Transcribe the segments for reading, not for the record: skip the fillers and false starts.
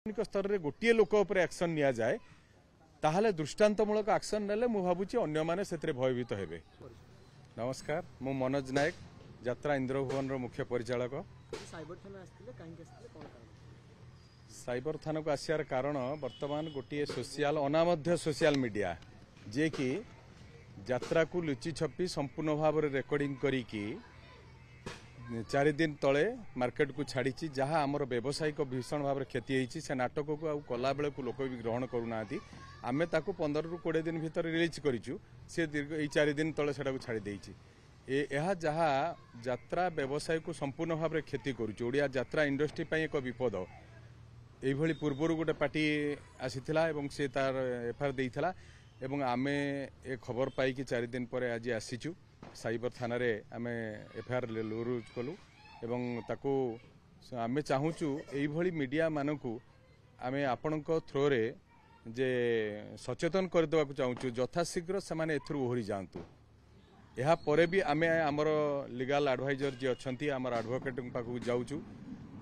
स्तर में गोटे लोक एक्शन नि जाए ताहले दृष्टांतमूलक एक्शन नेले मु भावुची अन्य माने सेतरे भयभीत हेबे। नमस्कार, मु मनोज नायक, यात्रा इंद्रभुवन मुख्य परिचालक। साइबर थाना को आसार कारण वर्तमान गोटे सोशल अनामध्य सोशल मीडिया जे कि यात्रा को लुचि छपी संपूर्ण भाव में रेकर्डिंग करी 4 दिन तले मार्केट को छाड़ी जहाँ आमर व्यावसायिक भीषण भाव में क्षति होती से नाटक को आउ कला बेले को लोक भी ग्रहण करूना आमे ताकू 15 रू 20 दिन भीतर रिलीज करूँ से दीर्घ 4 दिन तले से छाड़ी देछि। जहाँ यात्रा व्यवसाय को संपूर्ण भाव में क्षति करुच्ची ओडिया यात्रा इंडस्ट्री एक विपद यही पूर्वर गोटे पार्टी आसीथिला एवं से तार एफआईआर देइथिला एवं आमे ए खबर पाई 4 दिन पर आज आसीचु साइबर थाना रे आमे एफआईआर रुज कलु एवं ताकू आमे चाहूचु एही मीडिया मानकू आमे आपणक थ्रो रे जे सचेतन कर देबाकू चाहूचु यथाशीघ्र से माने एथरु ओहरी जांतु। एहा परे भी आमे हमर लीगल एडवाइजर जे अछंती हमर एडवोकेट पाखु जाउचु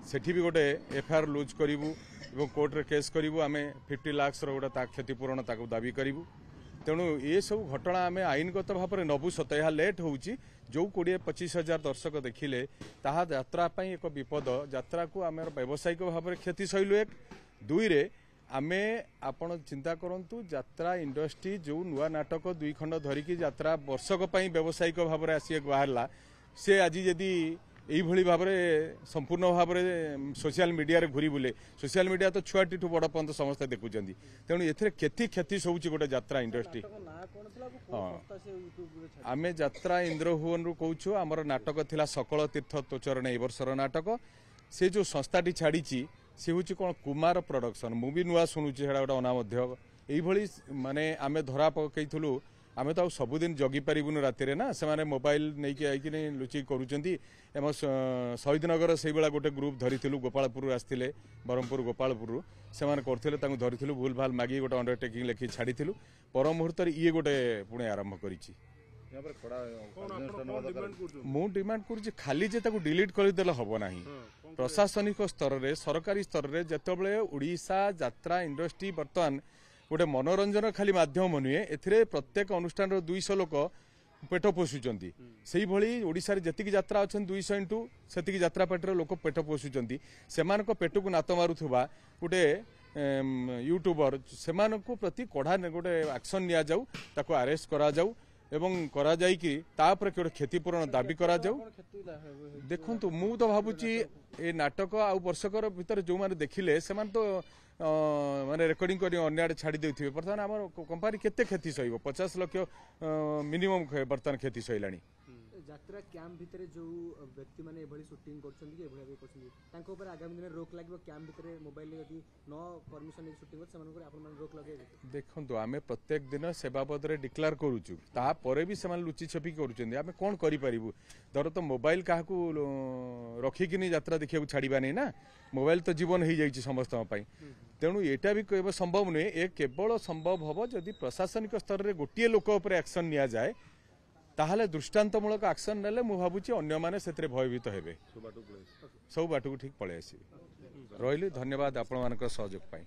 सेठी भी गोटे एफआईआर लुज करिवु एवं कोर्ट रे केस करिवु आमे 50 लाख रो गोटे क्षतिपूरण ताकू दाबी करिवु। तेणु ये सब घटना आम आईनगत भाव में नबु सत यह लेट हो जो 20-25 हजार दर्शक देखिले ताहा यात्रा एक विपद यात्रा को आम व्यावसायिक भाव में क्षति सहिलु। एक दुई रे आमे आपण चिंता करंतु यात्रा इंडस्ट्री जो नुआ नाटक 2 खंड धरिकी यात्रा वर्षक व्यावसायिक भाव में आसी बाहरला से आज जदि यही भाव में संपूर्ण भाव में सोशल मीडिया रे घूरी बुले सोशल मीडिया तो छुआटी ठू बड़ पर्यंत समस्त देखुं तेणु ए क्षति सोची गोटे यात्रा इंडस्ट्री। आम यात्रा इंद्रभुवन रु कहूँ आमर नाटक थिला सकल तीर्थ तोचरण ए वर्षर नाटक से जो संस्थाटी छाड़ी सी हूँ कौन कुमार प्रोडक्शन मु भी नुआ शुणुची गोटे अनामध्य यही माने आम धरा पकईलु आमे तो सबुदिन जगी पारूनु राति ना से माने मोबाइल नहीं कि लुचि करूचंती एम शहीदनगर से बेला गोटे ग्रुप धरीलु गोपालपुर आसते ब्रह्मपुर गोपालपुर से करते धरीलु भूल भाल मागी गोटे अंडरटेकिंग लिखि छाड़ीलु पर मुहूर्त ये गोटे पुणे आरंभ करी मु डिमांड करुच्ची खाली जे ताकू डिलीट करदेले हम ना प्रशासनिक स्तर में सरकारी स्तर में जितेबाला ओडिशा यात्रा इंडस्ट्री बर्तमान गोटे मनोरंजन खाली माध्यम नुहे ए प्रत्येक अनुष्ठान 200 लोक पेट पोषुंट से ओडिशा रे जतिक यात्रा अच्छा 200 इंटू से यात्रा पार्टी लोक पेट पोषुंट से पेट को नात मारुवा गोटे यूट्यूबर से प्रति कड़ा गोटे एक्शन नि जाऊ ताको अरेस्ट करा जाऊ एवं करा जाई कि तापर गोटे क्षतिपूरण दाबी करा जाऊ। देखंतु मु तो भाबुची ए नाटक आ वर्षकर भीतर जो माने देखिले से तो माने रेकर्डिंग कर अन्य आड़े छाड़ी देउथिबे बर्तमान आम कंपनी केते क्षति सहिबो 50 लाख मिनिमम बर्तमान क्षति सहिलानी। यात्रा कैंप भितर जो व्यक्ति माने एभली शूटिंग करछन कि एभली करछन तांको ऊपर आगामी दिन रोक लागबो कैंप भितर मोबाइल यदि न परमिशन ले शूटिंग करछ मन आपन मन रोक लगे। देखंतु आमे प्रत्येक दिन सेवा पद रे डिक्लेयर करूछु ता परे भी सेमान लुचि छपी करूछन आमे कोन करि परिबु धर तो मोबाइल काहाकू रखी कि यात्रा देखिया छाड़ीबा नै ना मोबाइल तो जीवन हो जाइए समस्त तेणु यहाँ भी केवल संभव नुहे ए केवल संभव हम जदि प्रशासनिक स्तर में गोटे लोक एक्शन नि जाए ताहले दृष्टांतमूलक एक्शन नेले मु भावुची अन्य माने सेतरे भयभीत हेबे सब बाटू ठीक पळे आसी रहिली। धन्यवाद आपण मानक सहयोग पाई।